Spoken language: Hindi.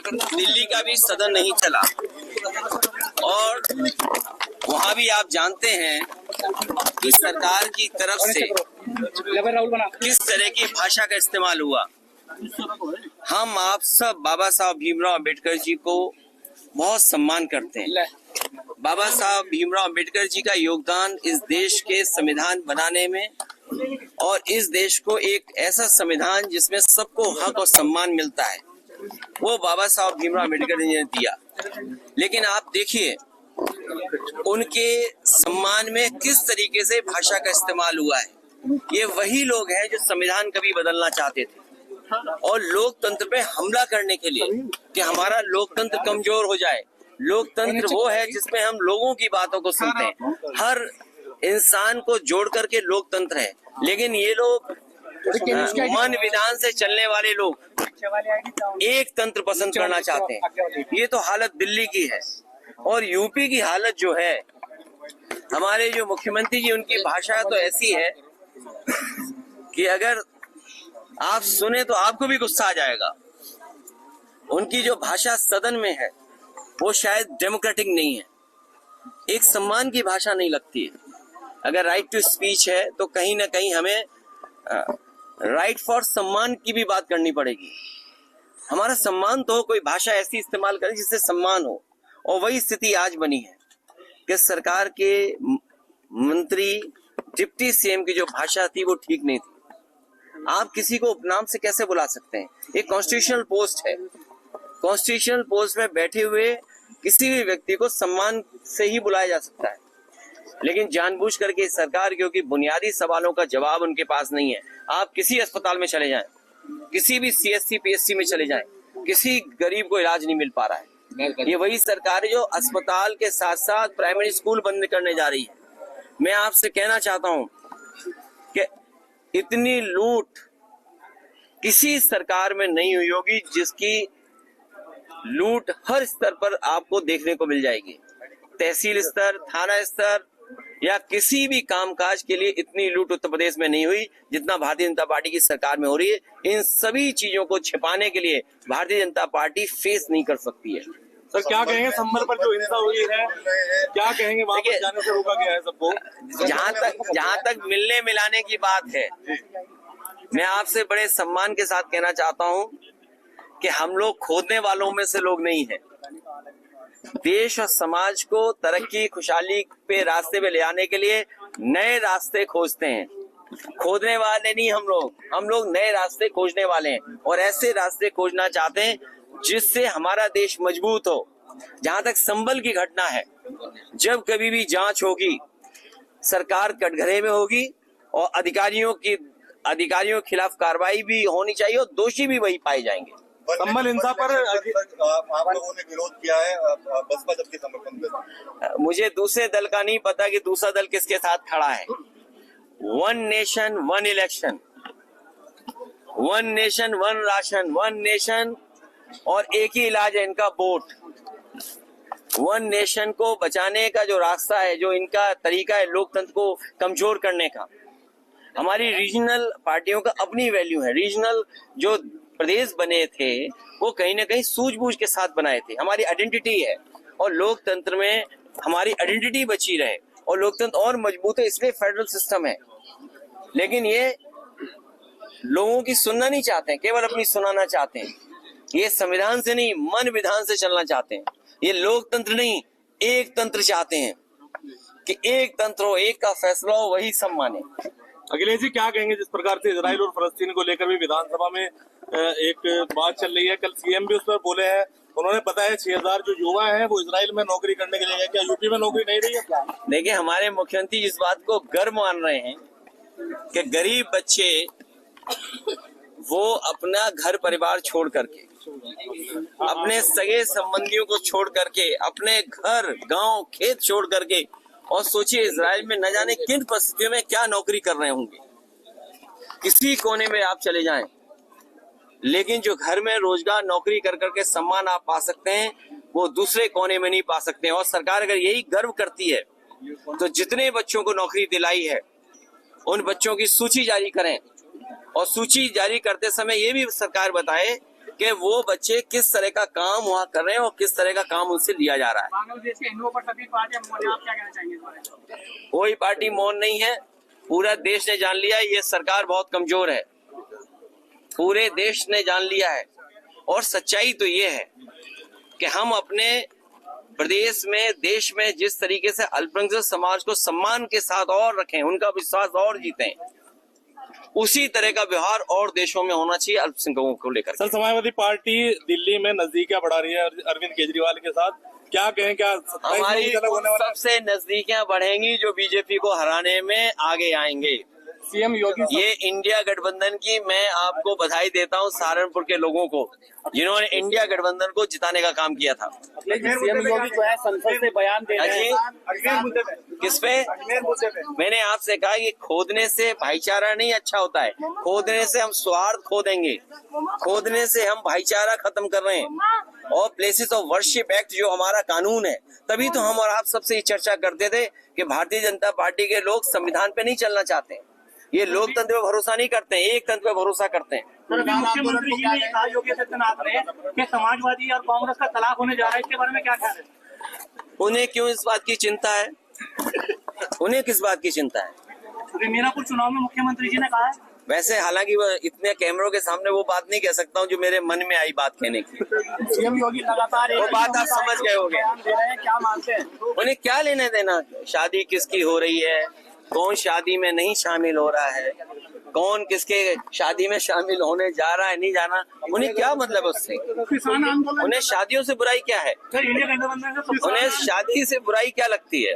दिल्ली का भी सदन नहीं चला और वहां भी आप जानते हैं कि सरकार की तरफ से किस तरह की भाषा का इस्तेमाल हुआ। हम आप सब बाबा साहब भीमराव अंबेडकर जी को बहुत सम्मान करते हैं। बाबा साहब भीमराव अंबेडकर जी का योगदान इस देश के संविधान बनाने में और इस देश को एक ऐसा संविधान जिसमें सबको हक और सम्मान मिलता है, वो बाबा साहब भीमराव अंबेडकर जी ने दिया। लेकिन आप देखिए उनके सम्मान में किस तरीके से भाषा का इस्तेमाल हुआ है। ये वही लोग हैं जो संविधान कभी बदलना चाहते थे और लोकतंत्र पे हमला करने के लिए कि हमारा लोकतंत्र कमजोर हो जाए। लोकतंत्र वो है जिसमें हम लोगों की बातों को सुनते हैं, हर इंसान को जोड़ करके लोकतंत्र है। लेकिन ये लोग मन विधान से चलने वाले लोग एक तंत्र पसंद करना चाहते हैं। ये तो हालत दिल्ली की है। और यूपी की हालत जो है, हमारे जो मुख्यमंत्री जी, उनकी भाषा तो ऐसी है कि अगर आप सुने तो आपको भी गुस्सा आ जाएगा। उनकी जो भाषा सदन में है वो शायद डेमोक्रेटिक नहीं है, एक सम्मान की भाषा नहीं लगती है। अगर राइट टू स्पीच है तो कहीं ना कहीं हमें राइट फॉर सम्मान की भी बात करनी पड़ेगी। हमारा सम्मान तो कोई भाषा ऐसी इस्तेमाल करे जिससे सम्मान हो, और वही स्थिति आज बनी है कि सरकार के मंत्री, डिप्टी सीएम की जो भाषा थी वो ठीक नहीं थी। आप किसी को उपनाम से कैसे बुला सकते हैं? एक कॉन्स्टिट्यूशनल पोस्ट है, कॉन्स्टिट्यूशनल पोस्ट में बैठे हुए किसी भी व्यक्ति को सम्मान से ही बुलाया जा सकता है। लेकिन जानबूझ करके सरकार, क्योंकि बुनियादी सवालों का जवाब उनके पास नहीं है। आप किसी अस्पताल में चले जाएं, किसी भी सीएससी पीएससी में चले जाएं, किसी गरीब को इलाज नहीं मिल पा रहा है। ये वही सरकार है जो अस्पताल के साथ साथ प्राइमरी स्कूल बंद करने जा रही है। मैं आपसे कहना चाहता हूं कि इतनी लूट किसी सरकार में नहीं हुई होगी जिसकी लूट हर स्तर पर आपको देखने को मिल जाएगी। तहसील स्तर, थाना स्तर या किसी भी कामकाज के लिए इतनी लूट उत्तर प्रदेश में नहीं हुई जितना भारतीय जनता पार्टी की सरकार में हो रही है। इन सभी चीजों को छिपाने के लिए भारतीय जनता पार्टी फेस नहीं कर सकती है। सर, क्या कहेंगे संभल पर जो हिंसा हुई है, क्या कहेंगे? वहां पर जाने से रोका गया है सबको। जहां तक मिलने मिलाने की बात है, मैं आपसे बड़े सम्मान के साथ कहना चाहता हूं कि हम लोग खोदने वालों में से लोग नहीं हैं। देश और समाज को तरक्की खुशहाली पे रास्ते पे ले आने के लिए नए रास्ते खोजते हैं, खोदने वाले नहीं हम लोग नए रास्ते खोजने वाले हैं और ऐसे रास्ते खोजना चाहते हैं जिससे हमारा देश मजबूत हो। जहां तक संभल की घटना है, जब कभी भी जांच होगी सरकार कटघरे में होगी और अधिकारियों के खिलाफ कार्रवाई भी होनी चाहिए और दोषी भी वही पाए जाएंगे। संभल हिंसा पर आप लोगों ने विरोध किया है, बसपा जबकि समर्थन देता है। मुझे दूसरे दल का नहीं पता कि दूसरा दल किसके साथ खड़ा है। One nation one election, one nation one ration, one nation और एक ही इलाज है इनका, वोट। वन नेशन को बचाने का जो रास्ता है, जो इनका तरीका है लोकतंत्र को कमजोर करने का। हमारी रीजनल पार्टियों का अपनी वैल्यू है। रीजनल जो प्रदेश बने थे वो कहीं ना कहीं सूझबूझ के साथ बनाए थे। हमारी आइडेंटिटी है और लोकतंत्र में हमारी आइडेंटिटी बची रहे और लोकतंत्र और मजबूत है, इसलिए फेडरल सिस्टम है। लेकिन ये लोगों की सुनना नहीं चाहते हैं, केवल अपनी सुनाना चाहते हैं। ये संविधान से नहीं, मन विधान से चलना चाहते हैं। ये लोकतंत्र नहीं, एक तंत्र चाहते हैं कि एक तंत्र हो, एक का फैसला हो, वही सब माने। अखिलेश जी, क्या कहेंगे जिस प्रकार से इजराइल और फलस्तीन को लेकर भी विधानसभा में एक बात चल रही है? कल सीएम भी उस पर बोले हैं, उन्होंने बताया 6000 जो युवा हैं वो इजराइल में नौकरी करने के लिए गए। क्या यूपी में नौकरी नहीं रही है क्या? देखिए, हमारे मुख्यमंत्री इस बात को गर्व मान रहे हैं कि गरीब बच्चे वो अपना घर परिवार छोड़ करके, अपने सगे संबंधियों को छोड़ करके, अपने घर गांव खेत छोड़ करके, और सोचिए इजराइल में न जाने किन परिस्थितियों में क्या नौकरी कर रहे होंगे। किसी कोने में आप चले जाएं, लेकिन जो घर में रोजगार नौकरी कर करके सम्मान आप पा सकते हैं वो दूसरे कोने में नहीं पा सकते हैं। और सरकार अगर यही गर्व करती है तो जितने बच्चों को नौकरी दिलाई है उन बच्चों की सूची जारी करें और सूची जारी करते समय ये भी सरकार बताए कि वो बच्चे किस तरह का काम वहाँ कर रहे हैं और किस तरह का काम उनसे लिया जा रहा है। बांग्लादेश के हिंदुओं पर सभी पार्टियां मौन हैं, आप क्या कहना चाहेंगे इस बारे में? कोई पार्टी मौन नहीं है, पूरा देश ने जान लिया ये सरकार बहुत कमजोर है, पूरे देश ने जान लिया है। और सच्चाई तो ये है कि हम अपने प्रदेश में, देश में जिस तरीके से अल्पसंख्यक समाज को सम्मान के साथ और रखें, उनका विश्वास और जीतें, उसी तरह का व्यवहार और देशों में होना चाहिए अल्पसंख्यकों को लेकर। सर, समाजवादी पार्टी दिल्ली में नजदीकियां बढ़ा रही है अरविंद केजरीवाल के साथ, क्या कहें, क्या हमारी सबसे नजदीकियां बढ़ेंगी जो बीजेपी को हराने में आगे आएंगे। सीएम योगी ये इंडिया गठबंधन की मैं आपको बधाई देता हूँ सहारनपुर के लोगों को, जिन्होंने इंडिया गठबंधन को जिताने का काम किया था। सीएम योगी जो है संसद से बयान दे रहे हैं। किस पे? मैंने आपसे कहा कि खोदने से भाईचारा नहीं अच्छा होता है, खोदने से हम स्वार्थ खो देंगे, खोदने से हम भाईचारा खत्म कर रहे हैं। और प्लेसेस ऑफ वर्शिप एक्ट जो हमारा कानून है, तभी तो हम और आप सबसे ये चर्चा करते थे कि भारतीय जनता पार्टी के लोग संविधान पे नहीं चलना चाहते, ये लोकतंत्र पे भरोसा नहीं करते हैं, एक तंत्र पे भरोसा करते हैं। मुख्यमंत्री जी ने कहा योगी आदित्यनाथ ने कि समाजवादी और कांग्रेस का तलाक होने जा रहा है, इसके बारे में क्या ख्याल है? उन्हें क्यों इस बात की चिंता है? उन्हें किस बात की चिंता है? मीनापुर चुनाव में मुख्यमंत्री जी ने कहा है। वैसे हालांकि वो इतने कैमरों के सामने वो बात नहीं कह सकता हूँ जो मेरे मन में आई बात कहने की। सीएम योगी लगातार वो बात आप समझ गए होंगे। क्या मानते हैं? उन्हें क्या लेने देना शादी किसकी हो रही है, कौन शादी में नहीं शामिल हो रहा है, कौन किसके शादी में शामिल होने जा रहा है नहीं जाना, उन्हें क्या मतलब उससे? किसान आंदोलन, उन्हें शादियों से बुराई क्या है? इंडिया गठबंधन का उन्हें शादी से बुराई क्या लगती है?